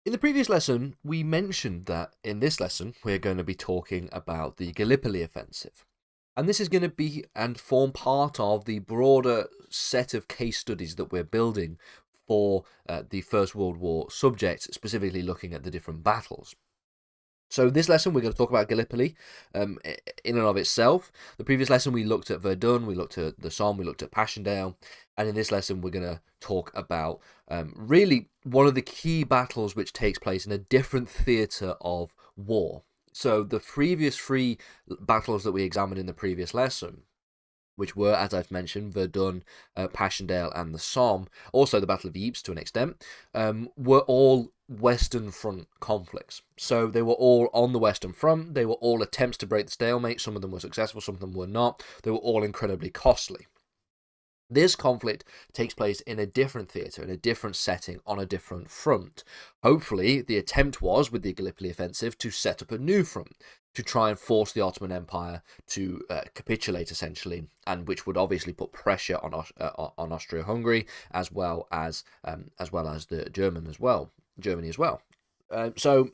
In the previous lesson, we mentioned that in this lesson, we're going to be talking about the Gallipoli offensive. And this is going to be and form part of the broader set of case studies that we're building for the First World War subject, specifically looking at the different battles. So this lesson, we're going to talk about Gallipoli in and of itself. The previous lesson, we looked at Verdun, we looked at the Somme, we looked at Passchendaele. And in this lesson, we're going to talk about really one of the key battles which takes place in a different theatre of war. So the previous three battles that we examined in the previous lesson, which were, as I've mentioned, Verdun, Passchendaele, and the Somme, also the Battle of Ypres to an extent, were all Western Front conflicts. So they were all on the Western Front. They were all attempts to break the stalemate. Some of them were successful, some of them were not. They were all incredibly costly. This conflict takes place in a different theatre, in a different setting, on a different front. Hopefully, the attempt was, with the Gallipoli offensive, to set up a new front, to try and force the Ottoman Empire to capitulate, essentially, and which would obviously put pressure on Austria-Hungary, as well as the Germany as well. So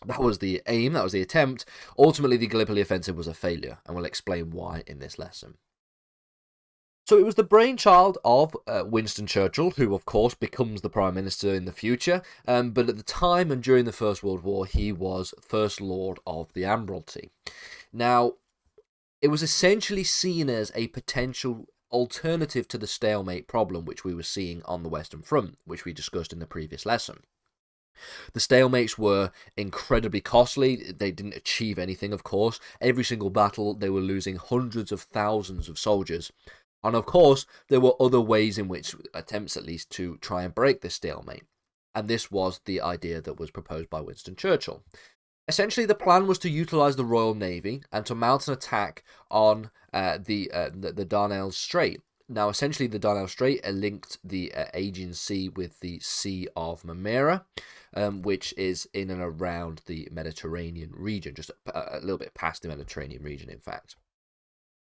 that was the aim, that was the attempt. Ultimately, the Gallipoli offensive was a failure, and we'll explain why in this lesson. So it was the brainchild of Winston Churchill, who of course becomes the Prime Minister in the future, but at the time and during the First World War he was First Lord of the Admiralty. Now, it was essentially seen as a potential alternative to the stalemate problem which we were seeing on the Western Front, which we discussed in the previous lesson. The stalemates were incredibly costly. They didn't achieve anything, of course. Every single battle they were losing hundreds of thousands of soldiers. And of course, there were other ways in which, attempts at least, to try and break this stalemate. And this was the idea that was proposed by Winston Churchill. Essentially, the plan was to utilise the Royal Navy and to mount an attack on the Dardanelles Strait. Now, essentially, the Dardanelles Strait linked the Aegean Sea with the Sea of Marmara, which is in and around the Mediterranean region, just a little bit past the Mediterranean region, in fact.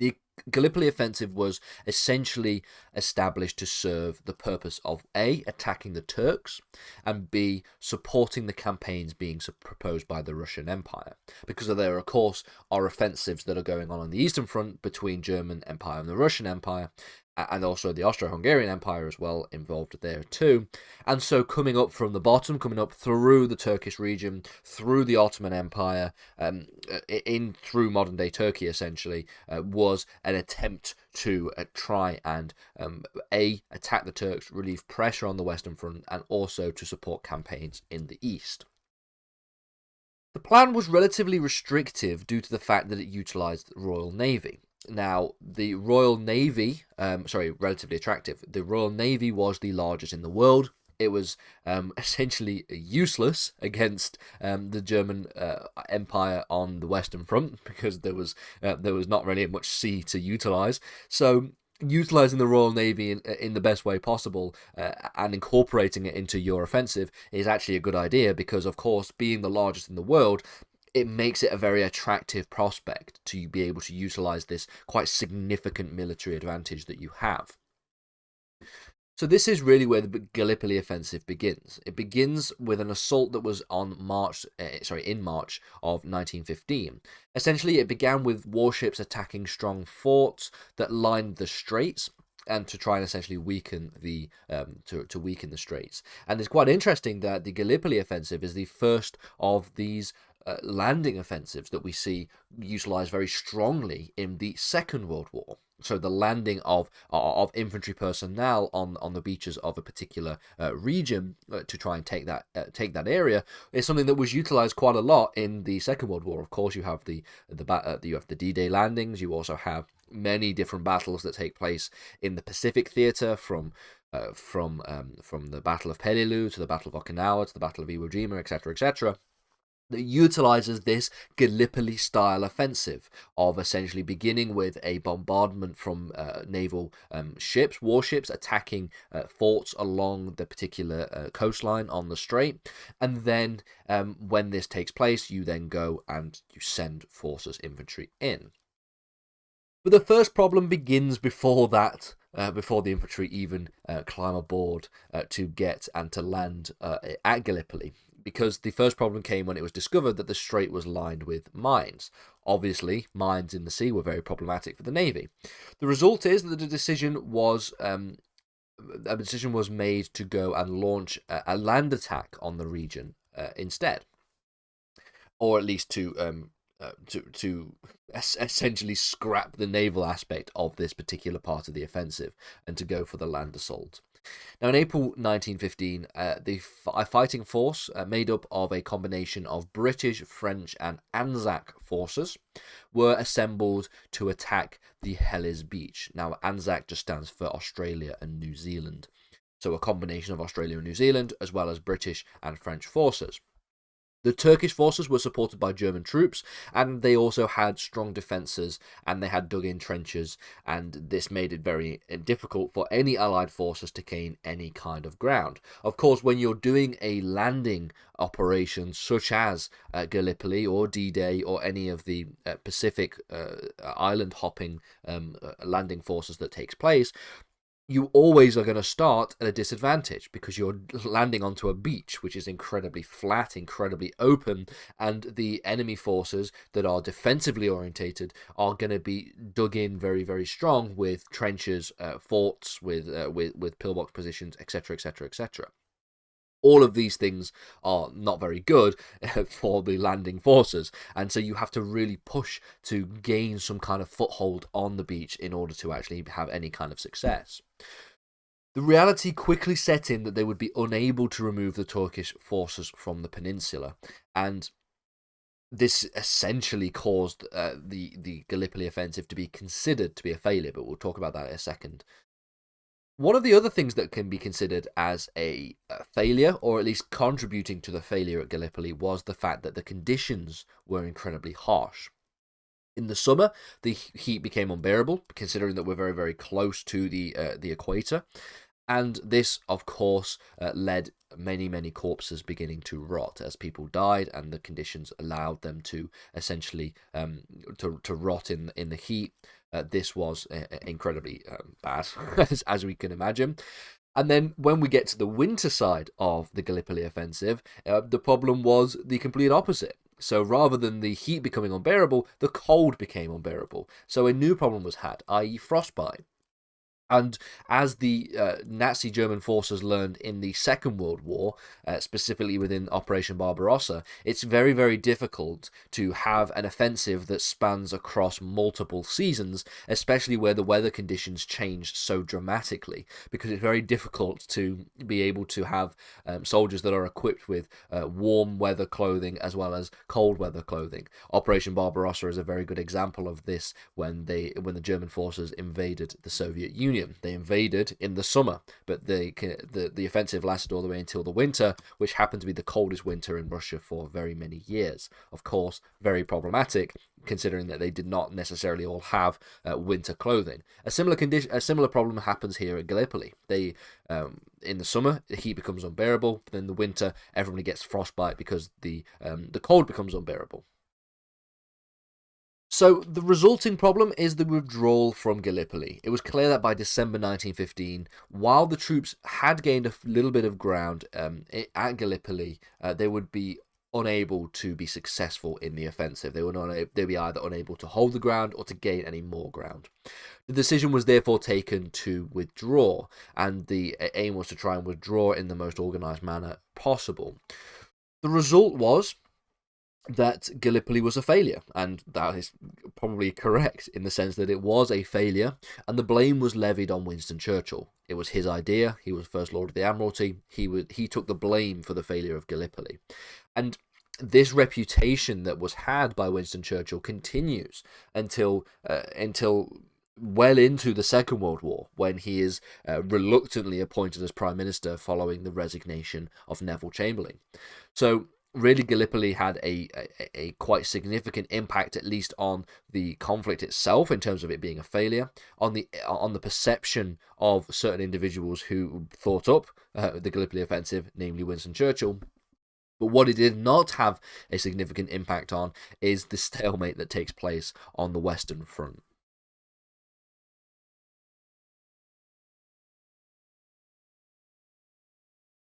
The Gallipoli offensive was essentially established to serve the purpose of A, attacking the Turks, and B, supporting the campaigns being proposed by the Russian Empire. Because there, of course, are offensives that are going on the Eastern Front between German Empire and the Russian Empire, and also the Austro-Hungarian Empire as well involved there too. And so coming up from the bottom, coming up through the Turkish region, through the Ottoman Empire, through modern-day Turkey essentially, was an attempt to try and attack the Turks, relieve pressure on the Western Front, and also to support campaigns in the East. The plan was relatively restrictive due to the fact that it utilised the Royal Navy. Now, the Royal Navy, relatively attractive. The Royal Navy was the largest in the world. It was essentially useless against the German Empire on the Western Front because there was not really much sea to utilise. So, utilising the Royal Navy in the best way possible and incorporating it into your offensive is actually a good idea because, of course, being the largest in the world, it makes it a very attractive prospect to be able to utilise this quite significant military advantage that you have. So this is really where the Gallipoli offensive begins. It begins with an assault that was in March of 1915. Essentially, it began with warships attacking strong forts that lined the straits, and to try and essentially weaken the weaken the straits. And it's quite interesting that the Gallipoli offensive is the first of these landing offensives that we see utilised very strongly in the Second World War. So the landing of infantry personnel on the beaches of a particular region to try and take that area is something that was utilised quite a lot in the Second World War. Of course, you have the D-Day landings. You also have many different battles that take place in the Pacific theatre, from the Battle of Peleliu to the Battle of Okinawa to the Battle of Iwo Jima, etc., etc., that utilizes this Gallipoli-style offensive of essentially beginning with a bombardment from naval warships attacking forts along the particular coastline on the strait, and then when this takes place, you then go and you send forces infantry in. But the first problem begins before that before the infantry even climb aboard to get and to land at Gallipoli, because the first problem came when it was discovered that the strait was lined with mines. Obviously, mines in the sea were very problematic for the Navy. The result is that the decision was made to go and launch a land attack on the region instead, or at least to essentially scrap the naval aspect of this particular part of the offensive and to go for the land assault. Now, in April 1915, a fighting force made up of a combination of British, French, and Anzac forces were assembled to attack the Helles Beach. Now, Anzac just stands for Australia and New Zealand. So a combination of Australia and New Zealand, as well as British and French forces. The Turkish forces were supported by German troops, and they also had strong defences, and they had dug-in trenches, and this made it very difficult for any Allied forces to gain any kind of ground. Of course, when you're doing a landing operation such as Gallipoli or D-Day or any of the Pacific island-hopping landing forces that takes place, you always are going to start at a disadvantage because you're landing onto a beach, which is incredibly flat, incredibly open, and the enemy forces that are defensively orientated are going to be dug in very, very strong with trenches, forts, with pillbox positions, etc., etc., etc. All of these things are not very good for the landing forces, and so you have to really push to gain some kind of foothold on the beach in order to actually have any kind of success. The reality quickly set in that they would be unable to remove the Turkish forces from the peninsula, and this essentially caused the Gallipoli offensive to be considered to be a failure, but we'll talk about that in a second. One of the other things that can be considered as a failure, or at least contributing to the failure at Gallipoli, was the fact that the conditions were incredibly harsh. In the summer, the heat became unbearable, considering that we're very, very close to the equator. And this, of course, led many, many corpses beginning to rot as people died, and the conditions allowed them to essentially to rot in the heat. This was incredibly bad, as we can imagine. And then when we get to the winter side of the Gallipoli offensive, the problem was the complete opposite. So rather than the heat becoming unbearable, the cold became unbearable. So a new problem was had, i.e. frostbite. And as the Nazi German forces learned in the Second World War, specifically within Operation Barbarossa, it's very, very difficult to have an offensive that spans across multiple seasons, especially where the weather conditions change so dramatically, because it's very difficult to be able to have soldiers that are equipped with warm weather clothing as well as cold weather clothing. Operation Barbarossa is a very good example of this when the German forces invaded the Soviet Union. They invaded in the summer, but the offensive lasted all the way until the winter, which happened to be the coldest winter in Russia for very many years. Of course, very problematic, considering that they did not necessarily all have winter clothing. A similar problem happens here at Gallipoli. In the summer, the heat becomes unbearable, but in the winter, everybody gets frostbite because the cold becomes unbearable. So the resulting problem is the withdrawal from Gallipoli. It was clear that by December 1915, while the troops had gained a little bit of ground at Gallipoli, they would be unable to be successful in the offensive. They'd be either unable to hold the ground or to gain any more ground. The decision was therefore taken to withdraw, and the aim was to try and withdraw in the most organised manner possible. The result was that Gallipoli was a failure, and that is probably correct in the sense that it was a failure, and the blame was levied on Winston Churchill. It was his idea. He was First Lord of the Admiralty. He took the blame for the failure of Gallipoli, and this reputation that was had by Winston Churchill continues until well into the Second World War, when he is reluctantly appointed as Prime Minister following the resignation of Neville Chamberlain. So really, Gallipoli had a quite significant impact, at least on the conflict itself, in terms of it being a failure, on the perception of certain individuals who thought up the Gallipoli offensive, namely Winston Churchill. But what it did not have a significant impact on is the stalemate that takes place on the Western Front.